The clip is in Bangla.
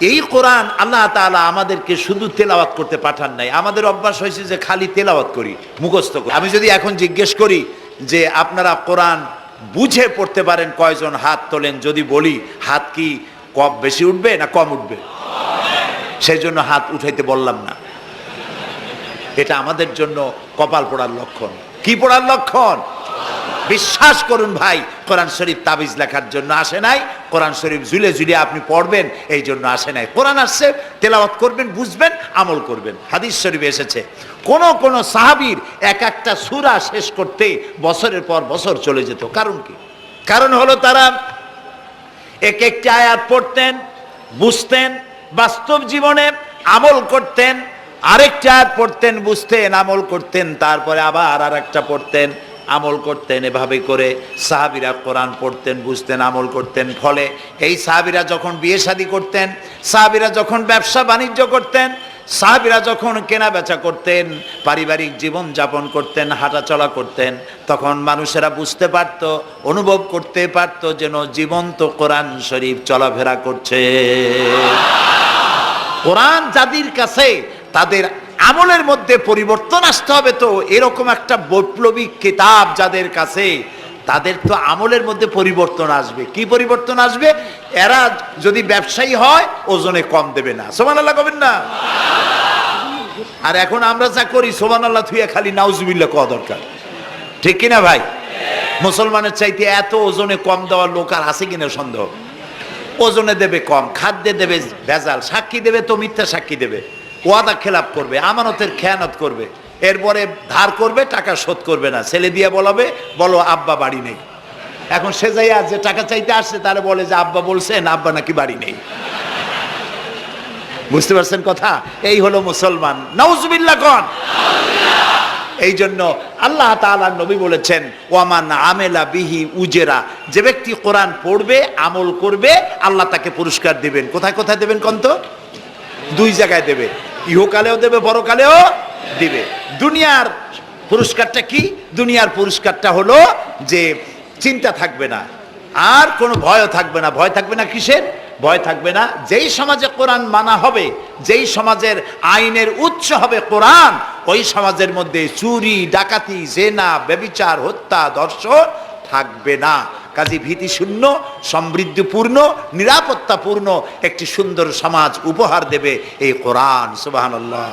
এই কোরআন আল্লাহ তাআলা আমাদেরকে শুধু তেলাওয়াত করতে পাঠান নাই। আমাদের অভ্যাস হয়েছে যে খালি তেলাওয়াত করি, মুখস্থ করি। আমি যদি এখন জিজ্ঞেস করি যে আপনারা কোরআন বুঝে পড়তে পারেন কয়জন, হাত তোলেন। যদি বলি হাত কি কম বেশি উঠবে না কম উঠবে? সেই জন্য হাত উঠাইতে বললাম না। এটা আমাদের জন্য কপাল পোড়ার লক্ষণ। কি পোড়ার লক্ষণ? বিশ্বাস করুন ভাই, কোরআন শরীফ তাবিজ লেখার জন্য আসে নাই। কোরআন শরীফ ঝুলে ঝুলে আপনি পড়বেন এই জন্য আসে নাই। কোরআন আসছে তেলাওয়াত করবেন, বুঝবেন, আমল করবেন। হাদিস শরীফে এসেছে কোন সাহাবীর এক একটা সূরা শেষ করতে বছরের পর বছর চলে যেত। কারণ কি? কারণ হলো তারা এক একটা আয়াত পড়তেন, বুঝতেন, বাস্তব জীবনে আমল করতেন, আরেকটা আয়াত পড়তেন, বুঝতেন, আমল করতেন, তারপরে আবার আরেকটা পড়তেন, আমল করতেন। এভাবে করে সাহাবীরা কোরআন পড়তেন, বুঝতেন, আমল করতেন। ফলে এই সাহাবীরা যখন বিয়ে শাদী করতেন, সাহাবীরা যখন ব্যবসা বাণিজ্য করতেন, সাহাবীরা যখন কেনা বেচা করতেন, পারিবারিক জীবন যাপন করতেন, হাঁটাচলা করতেন, তখন মানুষেরা বুঝতে পারত, অনুভব করতে পারত যেন জীবন্ত কোরআন শরীফ চলাফেরা করছে। কোরআন যাদের কাছে তাদের আমলের মধ্যে পরিবর্তন আসতে হবে। তো এরকম একটা বৈপ্লবিক কিতাব যাদের কাছে, তাদের তো আমলের মধ্যে পরিবর্তন আসবে। কি পরিবর্তন আসবে? এরা যদি ব্যবসায়ী হয় ওজনে কম দেবে না। সুবহানাল্লাহ কবেন না? আর এখন আমরা যা করি সুবহানাল্লাহ থুইয়া খালি নাউজুবিল্লাহ কওয়া দরকার। ঠিক কিনা ভাই? মুসলমানের চাইতে এত ওজনে কম দেওয়ার লোক আর আছে কিনা সন্দেহ। ওজনে দেবে কম, খাদ্যে দেবে ভেজাল, সাক্ষী দেবে তো মিথ্যা সাক্ষী দেবে, ওয়াদা খেলাপ করবে, আমানতের খেয়ানত করবে, এরপরে ধার করবে, টাকা শোধ করবে না। ছেলে দিয়ে বলো আব্বা বাড়ি নেই। এখন সে যাইয়া যে টাকা চাইতে আসছে তারা বলে যে আব্বা বলছেন আব্বা নাকি বাড়ি নেই। বুঝতে পারছেন কথা? এই হলো মুসলমান। নাউজুবিল্লাহ কোন। এই জন্য আল্লাহ তাআলা নবী বলেছেন ওয়ামান আমেলা বিহি উজেরা, যে ব্যক্তি কোরআন পড়বে, আমল করবে, আল্লাহ তাকে পুরস্কার দিবেন। কোথায় কোথায় দেবেন কোন তো? দুই জায়গায় দেবে, ইহকালেও দেবে, পরকালেও দিবে। দুনিয়ার পুরস্কারটা কি? দুনিয়ার পুরস্কারটা হলো যে চিন্তা থাকবে না, আর কোনো ভয়ও থাকবে না। ভয় থাকবে না কিসের? ভয় থাকবে না যেই সমাজে কোরআন মানা হবে, যেই সমাজের আইনের উৎস হবে কোরআন, ওই সমাজের মধ্যে চুরি, ডাকাতি, জেনা, ব্যভিচার, হত্যা, ধর্ষণ থাকবে না। কাজী ভীতিশূন্য, সমৃদ্ধিপূর্ণ, নিরাপত্তাপূর্ণ একটি সুন্দর সমাজ উপহার দেবে এই কোরআন। সুবহানাল্লাহ।